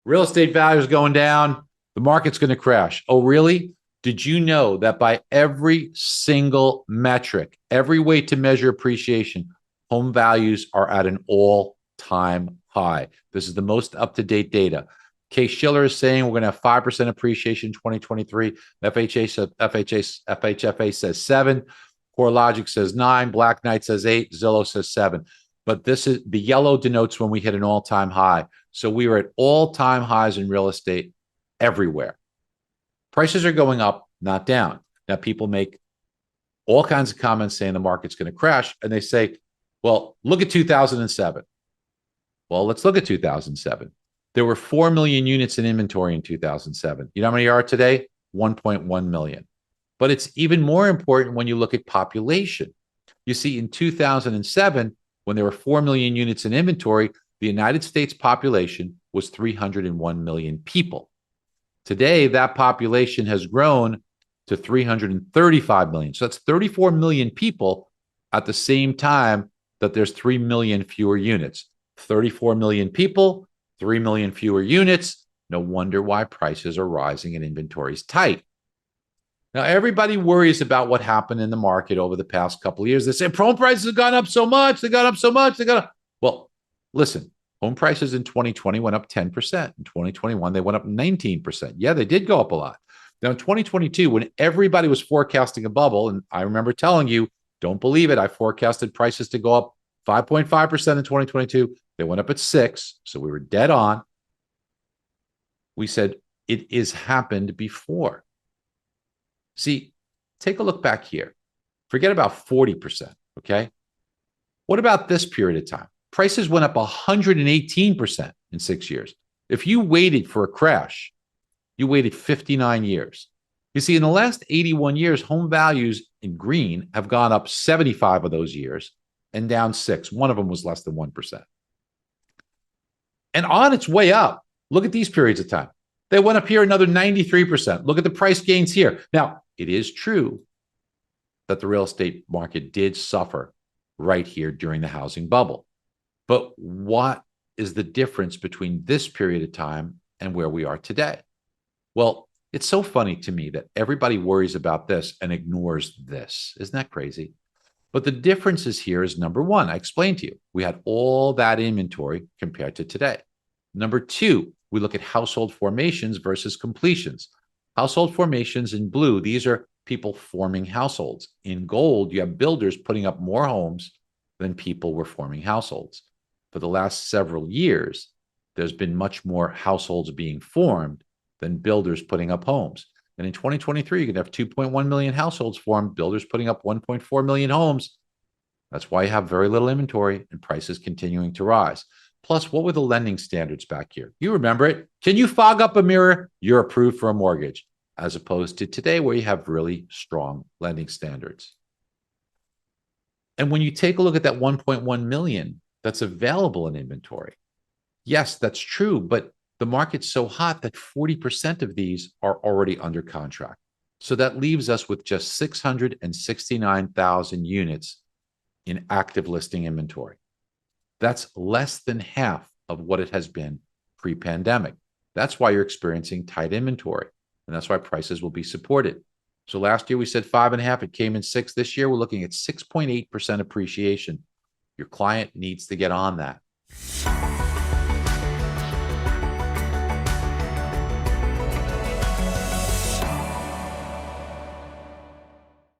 Real estate values going down. The market's going to crash. Oh, really? Did you know that by every single metric, every way to measure appreciation, home values are at an all-time high? This is the most up-to-date data. Case Shiller is saying we're going to have 5% appreciation in 2023. FHFA says 7. CoreLogic says 9. Black Knight says 8. Zillow says 7. But this is the yellow denotes when we hit an all-time high. So we were at all-time highs in real estate everywhere. Prices are going up, not down. Now, people make all kinds of comments saying the market's going to crash, and they say, well, look at 2007. Well, let's look at 2007. There were 4 million units in inventory in 2007. You know how many are today? 1.1 million. But it's even more important when you look at population. You see, in 2007, when there were 4 million units in inventory, the United States population was 301 million people. Today, that population has grown to 335 million. So that's 34 million people at the same time that there's 3 million fewer units. 34 million people, 3 million fewer units. No wonder why prices are rising and inventory is tight. Now, everybody worries about what happened in the market over the past couple of years. They say home prices have gone up so much. They got up so much. They got up. Well, listen, home prices in 2020 went up 10%. In 2021, they went up 19%. Yeah, they did go up a lot. Now, in 2022, when everybody was forecasting a bubble, and I remember telling you, don't believe it, I forecasted prices to go up 5.5% in 2022. They went up at 6%, so we were dead on. We said, it has happened before. See, take a look back here. Forget about 40%, okay? What about this period of time? Prices went up 118% in 6 years. If you waited for a crash, you waited 59 years. You see, in the last 81 years, home values in green have gone up 75 of those years and down 6. One of them was less than 1%. And on its way up, look at these periods of time. They went up here another 93%. Look at the price gains here. Now, it is true that the real estate market did suffer right here during the housing bubble. But what is the difference between this period of time and where we are today? Well, it's so funny to me that everybody worries about this and ignores this. Isn't that crazy? But the differences here is number one, I explained to you, we had all that inventory compared to today. Number two, we look at household formations versus completions. Household formations in blue, these are people forming households. In gold, you have builders putting up more homes than people were forming households. For the last several years, there's been much more households being formed than builders putting up homes. And in 2023, you can have 2.1 million households formed, builders putting up 1.4 million homes. That's why you have very little inventory and prices continuing to rise. Plus, what were the lending standards back here? You remember it. Can you fog up a mirror? You're approved for a mortgage, as opposed to today where you have really strong lending standards. And when you take a look at that 1.1 million that's available in inventory, yes, that's true, but the market's so hot that 40% of these are already under contract. So that leaves us with just 669,000 units in active listing inventory. That's less than half of what it has been pre-pandemic. That's why you're experiencing tight inventory, and that's why prices will be supported. So last year we said 5.5, it came in 6. This year we're looking at 6.8% appreciation. Your client needs to get on that.